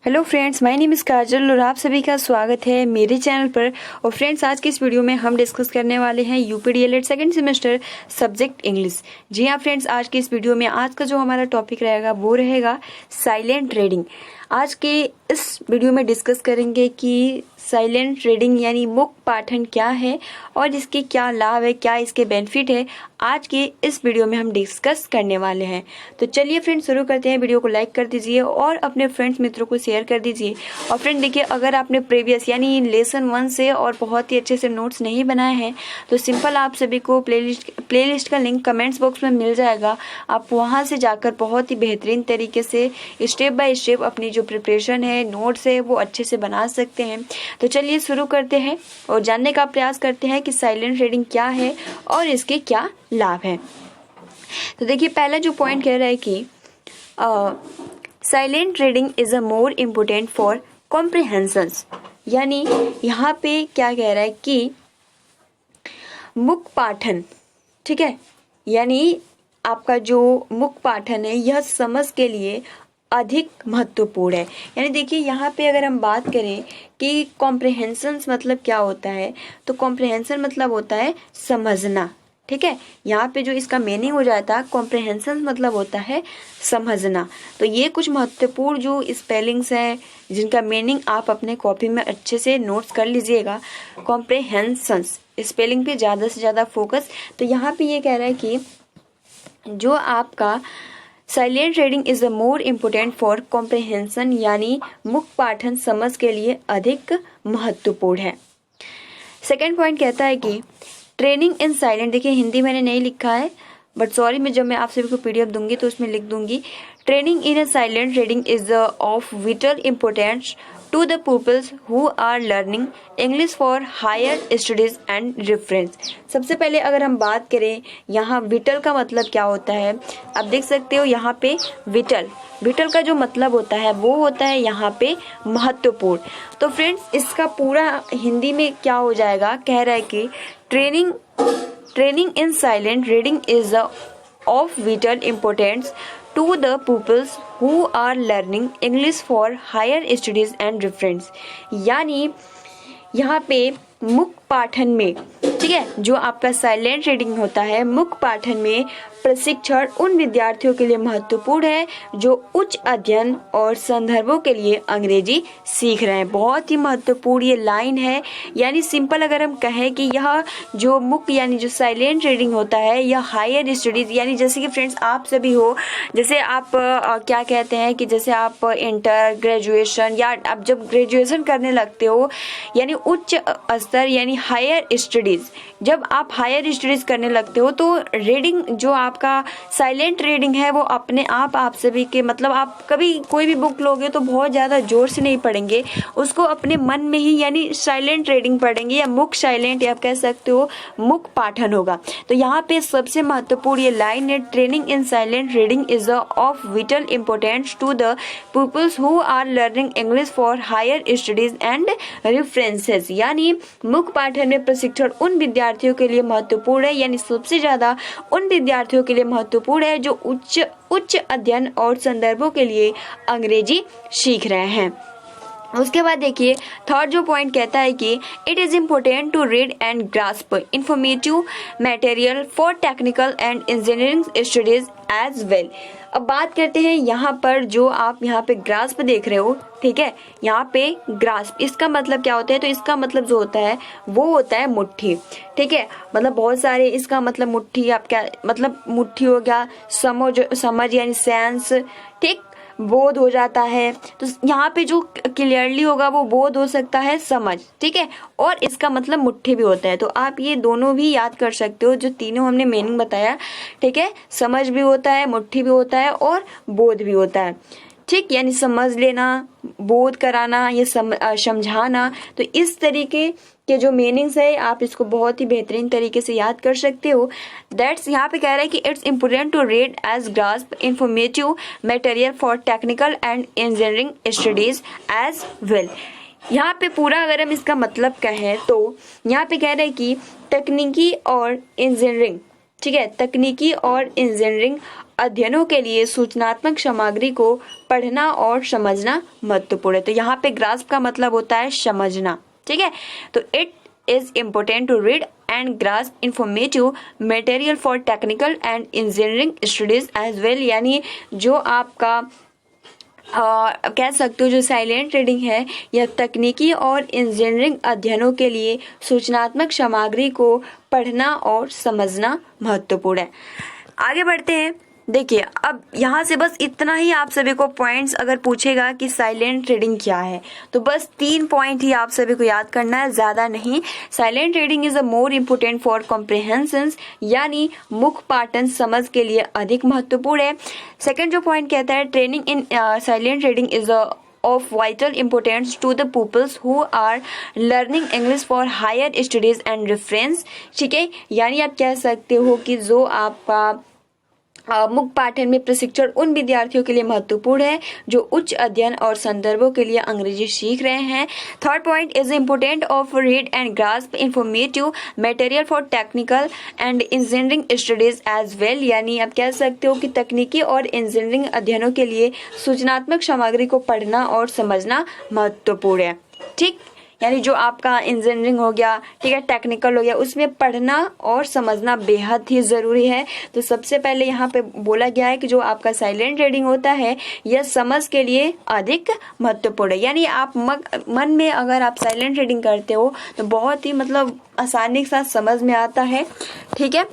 Hello friends, my name is Kajal और आप सभी का स्वागत है मेरे चैनल पर। और फ्रेंड्स, आज की इस वीडियो में हम डिस्कस करने वाले हैं UP DElEd second semester subject English. जी हाँ फ्रेंड्स, आज की इस वीडियो में आज का जो हमारा टॉपिक रहेगा वो रहेगा साइलेंट रीडिंग। आज के इस वीडियो में डिस्कस करेंगे कि साइलेंट रीडिंग यानी मुख पाठन क्या है और इसके क्या लाभ है, क्या इसके बेनिफिट है, आज के इस वीडियो में हम डिस्कस करने वाले हैं। तो चलिए फ्रेंड्स शुरू करते हैं। वीडियो को लाइक कर दीजिए और अपने फ्रेंड्स मित्रों को शेयर कर दीजिए। और फ्रेंड देखिए, अगर आपने प्रीवियस यानी लेसन 1 से और बहुत ही अच्छे से नोट्स नहीं बनाए हैं तो सिंपल आप सभी को प्लेलिस्ट का लिंक कमेंट्स बॉक्स में मिल जाएगा। आप वहाँ से जाकर बहुत ही बेहतरीन तरीके से स्टेप बाय स्टेप अपनी जो प्रिपरेशन है, नोट्स है, वो अच्छे से बना सकते हैं। तो चलिए शुरू करते हैं और जानने का प्रयास करते हैं कि साइलेंट रीडिंग क्या है और इसके क्या लाभ है। तो देखिए, पहला जो पॉइंट कह रहा है कि silent reading is a more important for comprehension. यानी यहाँ पे क्या कह रहा है कि मुख पाठन, ठीक है, यानी आपका जो मुख पाठन है यह समझ के लिए अधिक महत्वपूर्ण है। यानी देखिए, यहाँ पे अगर हम बात करें कि कॉम्प्रिहेंशन मतलब क्या होता है, तो कॉम्प्रिहेंशन मतलब होता है समझना, ठीक है। यहाँ पे जो इसका मीनिंग हो जाता है कॉम्प्रिहेंशन मतलब होता है समझना। तो ये कुछ महत्वपूर्ण जो स्पेलिंग्स हैं जिनका मीनिंग आप अपने कॉपी में अच्छे से नोट्स कर लीजिएगा। कॉम्प्रिहेंशन स्पेलिंग पे ज़्यादा से ज़्यादा फोकस। तो यहाँ पे ये कह रहा है कि जो आपका silent reading is the more important for comprehension, यानी मुख पाठन समझ के लिए अधिक महत्वपूर्ण है। सेकेंड पॉइंट कहता है कि ट्रेनिंग इन साइलेंट, देखिए हिंदी मैंने नहीं लिखा है बट सॉरी, मैं जब मैं आप सभी को पीडीएफ दूंगी तो उसमें लिख दूंगी। Training in a silent reading is of vital importance to the pupils who are learning English for higher studies and reference। सबसे पहले अगर हम बात करें यहाँ विटल का मतलब क्या होता है, आप देख सकते हो यहाँ पे विटल का जो मतलब होता है वो होता है यहाँ पे महत्वपूर्ण। तो फ्रेंड्स, इसका पूरा हिंदी में क्या हो जाएगा, कह रहा है कि training in silent reading is of vital importance to the pupils who are learning English for higher studies and reference। यानी यहाँ पे मुख पाठन में, ठीक है, जो आपका साइलेंट रीडिंग होता है मुख पाठन में प्रशिक्षण उन विद्यार्थियों के लिए महत्वपूर्ण है जो उच्च अध्ययन और संदर्भों के लिए अंग्रेजी सीख रहे हैं। बहुत ही महत्वपूर्ण ये लाइन है। यानी सिंपल अगर हम कहें कि यह जो मुख यानी जो साइलेंट रीडिंग होता है यह हायर स्टडीज, यानी जैसे कि फ्रेंड्स आप सभी हो, जैसे आप क्या कहते हैं कि जैसे आप इंटर ग्रेजुएशन या आप जब ग्रेजुएशन करने लगते हो यानी उच्च स्तर यानी हायर स्टडीज, जब आप हायर स्टडीज करने लगते हो तो रीडिंग जो आपका साइलेंट रीडिंग है वो अपने आप सभी के, मतलब आप कभी कोई भी बुक लोगे तो बहुत ज़्यादा जोर से नहीं पढ़ेंगे, उसको अपने मन में ही यानी साइलेंट रीडिंग पढ़ेंगे या मुख साइलेंट या आप कह सकते हो मुख पाठन होगा। तो यहाँ पे सबसे महत्वपूर्ण ये लाइन है, training in silent reading is of vital importance to the peoples who are learning English for higher studies and references. यानी मुख पाठन में प्रशिक्षण उन विद्यार्थियों के लिए महत्वपूर्ण है, यानी सबसे ज्यादा उन विद्यार्थियों के लिए महत्वपूर्ण है जो उच्च अध्ययन और संदर्भों के लिए अंग्रेजी सीख रहे हैं। उसके बाद देखिए थर्ड जो पॉइंट कहता है कि it is important to read and grasp informative material for technical and engineering studies as well. अब बात करते हैं यहाँ पर जो आप यहाँ पे ग्रास्प देख रहे हो, ठीक है, यहाँ पे ग्रास्प इसका मतलब क्या होता है, तो इसका मतलब जो होता है वो होता है मुट्ठी, ठीक है, मतलब बहुत सारे इसका मतलब मुट्ठी, आप क्या मतलब मुट्ठी हो गया, समझ यानी सेंस, ठीक, बोध हो जाता है। तो यहाँ पे जो क्लियरली होगा वो बोध हो सकता है समझ, ठीक है, और इसका मतलब मुट्ठी भी होता है। तो आप ये दोनों भी याद कर सकते हो, जो तीनों हमने मीनिंग बताया, ठीक है, समझ भी होता है, मुट्ठी भी होता है और बोध भी होता है, ठीक, यानी समझ लेना, बोध कराना, ये समझाना। तो इस तरीके के जो मीनिंग्स है आप इसको बहुत ही बेहतरीन तरीके से याद कर सकते हो। दैट्स यहाँ पे कह रहा है कि it's important to read as grasp informative material for technical and engineering studies as well. यहाँ पे पूरा अगर हम इसका मतलब कहें तो यहाँ पे कह रहे हैं कि तकनीकी और इंजीनियरिंग ठीक है, तकनीकी और इंजीनियरिंग अध्ययनों के लिए सूचनात्मक सामग्री को पढ़ना और समझना महत्वपूर्ण है। तो यहाँ पे ग्रास्प का मतलब होता है समझना, ठीक है। तो it is important to read and grasp informative material for technical and engineering studies as well, यानी जो आपका कह सकते हो जो साइलेंट रीडिंग है यह तकनीकी और इंजीनियरिंग अध्ययनों के लिए सूचनात्मक सामग्री को पढ़ना और समझना महत्वपूर्ण है। आगे बढ़ते हैं। देखिए, अब यहाँ से बस इतना ही आप सभी को पॉइंट्स अगर पूछेगा कि साइलेंट रीडिंग क्या है तो बस 3 पॉइंट ही आप सभी को याद करना है, ज़्यादा नहीं। Silent reading is a more important for comprehension, यानी मुख्य पाठन समझ के लिए अधिक महत्वपूर्ण है। सेकंड जो पॉइंट कहता है training in silent reading is of vital importance to the pupils who are learning English for higher studies and reference, ठीक है। यानी आप कह सकते हो कि जो आपका मुख्य पाठन में प्रशिक्षण उन विद्यार्थियों के लिए महत्वपूर्ण है जो उच्च अध्ययन और संदर्भों के लिए अंग्रेजी सीख रहे हैं। Third point is important of read and grasp informative material for technical and engineering studies as well, यानी आप कह सकते हो कि तकनीकी और इंजीनियरिंग अध्ययनों के लिए सूचनात्मक सामग्री को पढ़ना और समझना महत्वपूर्ण है, ठीक। यानी जो आपका इंजीनियरिंग हो गया, ठीक है, टेक्निकल हो गया, उसमें पढ़ना और समझना बेहद ही ज़रूरी है। तो सबसे पहले यहाँ पे बोला गया है कि जो आपका साइलेंट रीडिंग होता है यह समझ के लिए अधिक महत्वपूर्ण है। यानी आप मन में अगर आप साइलेंट रीडिंग करते हो तो बहुत ही मतलब आसानी के साथ समझ में आता है, ठीक है।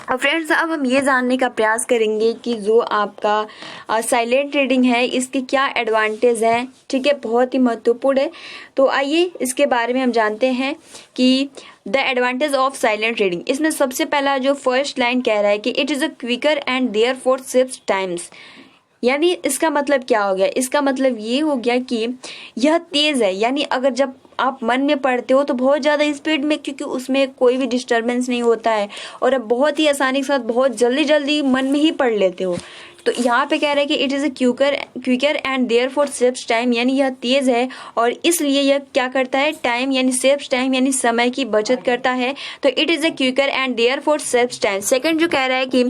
और फ्रेंड्स, अब हम ये जानने का प्रयास करेंगे कि जो आपका साइलेंट रीडिंग है इसके क्या एडवांटेज हैं, ठीक है, बहुत ही महत्वपूर्ण है। तो आइए इसके बारे में हम जानते हैं कि the advantage of silent reading. इसमें सबसे पहला जो फर्स्ट लाइन कह रहा है कि it is a quicker and therefore saves times, यानी इसका मतलब क्या हो गया? इसका मतलब ये हो गया कि यह तेज़ है, यानी अगर जब आप मन में पढ़ते हो तो बहुत ज़्यादा स्पीड में, क्योंकि उसमें कोई भी डिस्टरबेंस नहीं होता है और अब बहुत ही आसानी के साथ बहुत जल्दी जल्दी मन में ही पढ़ लेते हो। तो यहाँ पे कह रहा है कि it is a quicker and therefore saves time, यानी यह तेज़ है और इसलिए यह क्या करता है, टाइम यानी सेव्स टाइम यानी समय की बचत करता है। तो it is a quicker and therefore saves time. Second जो कह रहा है कि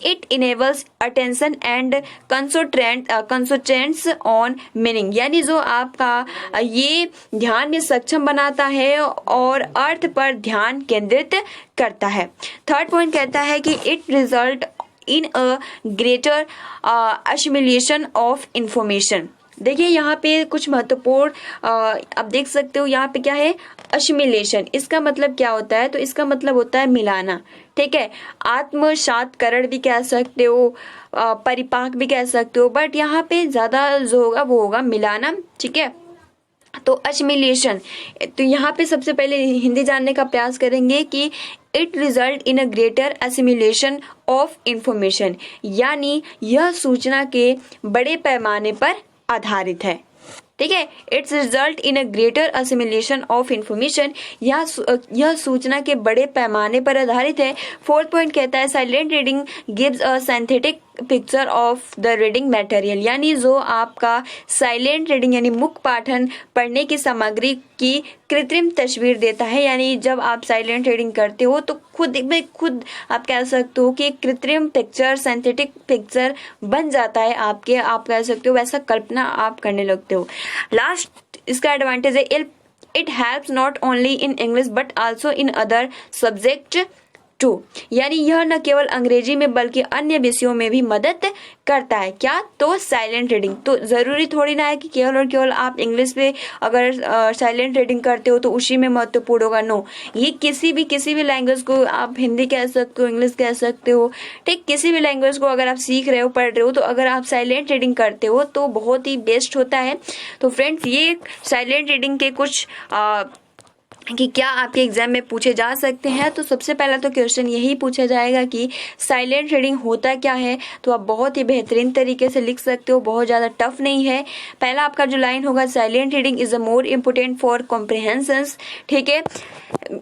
it enables attention and concentrates on meaning, यानी जो आपका ये ध्यान में सक्षम बनाता है और अर्थ पर ध्यान केंद्रित करता है। थर्ड पॉइंट कहता है कि it result in a greater assimilation of information. देखिए यहाँ पे कुछ महत्वपूर्ण आप देख सकते हो, यहाँ पे क्या है, असिमिलेशन। इसका मतलब क्या होता है? तो इसका मतलब होता है मिलाना, ठीक है, आत्मसात्करण भी कह सकते हो, परिपाक भी कह सकते हो, बट यहाँ पे ज्यादा जो होगा वो होगा मिलाना, ठीक है। तो असिमिलेशन, तो यहाँ पे सबसे पहले हिंदी जानने का प्रयास करेंगे कि it result in a greater assimilation of information, यानी यह सूचना के बड़े पैमाने पर आधारित है, ठीक है। It's result in a greater assimilation of information, यह सूचना के बड़े पैमाने पर आधारित है। फोर्थ पॉइंट कहता है silent reading gives a synthetic picture of the reading material, यानी जो आपका साइलेंट रीडिंग यानी मुख्य पाठन पढ़ने की सामग्री की कृत्रिम तस्वीर देता है। यानी जब आप साइलेंट रीडिंग करते हो तो खुद आप कह सकते हो कि कृत्रिम पिक्चर, सिंथेटिक पिक्चर बन जाता है आपके, आप कह सकते हो वैसा कल्पना आप करने लगते हो। लास्ट इसका एडवांटेज है it helps not only in English but also in other subject too, यानी यह न केवल अंग्रेजी में बल्कि अन्य विषयों में भी मदद करता है। क्या? तो साइलेंट रीडिंग। तो जरूरी थोड़ी ना है कि केवल और केवल आप इंग्लिश में अगर साइलेंट रीडिंग करते हो तो उसी में महत्वपूर्ण होगा, नो, ये किसी भी लैंग्वेज को आप हिंदी कह सकते हो, इंग्लिश कह सकते हो, ठीक, किसी भी लैंग्वेज को अगर आप सीख रहे हो, पढ़ रहे हो, तो अगर आप साइलेंट रीडिंग करते हो तो बहुत ही बेस्ट होता है। तो फ्रेंड्स, ये साइलेंट रीडिंग के कुछ कि क्या आपके एग्जाम में पूछे जा सकते हैं। तो सबसे पहला तो क्वेश्चन यही पूछा जाएगा कि साइलेंट रीडिंग होता क्या है, तो आप बहुत ही बेहतरीन तरीके से लिख सकते हो, बहुत ज़्यादा टफ नहीं है। पहला आपका जो लाइन होगा, silent reading is a more important for comprehensions, ठीक है,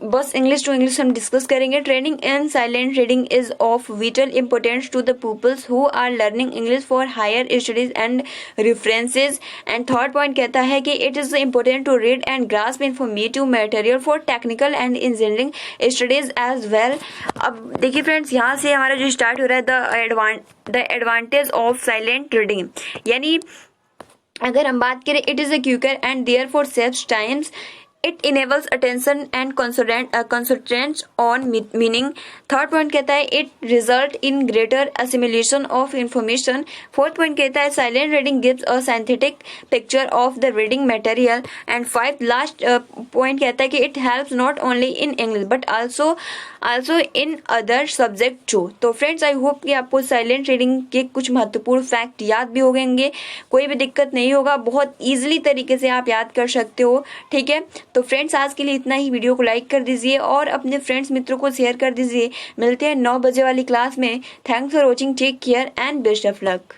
बस इंग्लिश टू इंग्लिश हम डिस्कस करेंगे। Training in silent reading is of vital importance to the peoples who are learning English for higher studies and references. And third point कहता है कि it is important to read and grasp informative material earlier for technical and engineering studies as well. अब देखिए friends, यहाँ से हमारा जो start हो रहा है the advantage of silent reading, यानी अगर हम बात करें it is a quicker and therefore saves times, it enables attention and concentration on meaning. Third point कहता है it result in greater assimilation of information. Fourth point कहता है silent reading gives a synthetic picture of the reading material. And five last point कहता है कि it helps not only in English but also in other subject too. तो friends, I hope कि आपको silent reading के कुछ महत्वपूर्ण fact याद भी हो गए होंगे. कोई भी दिक्कत नहीं होगा, बहुत ईजिली तरीके से आप याद कर सकते हो. ठीक है, तो फ्रेंड्स आज के लिए इतना ही. वीडियो को लाइक कर दीजिए और अपने फ्रेंड्स मित्रों को शेयर कर दीजिए. मिलते हैं 9 बजे वाली क्लास में. Thanks for watching, take care and best of luck.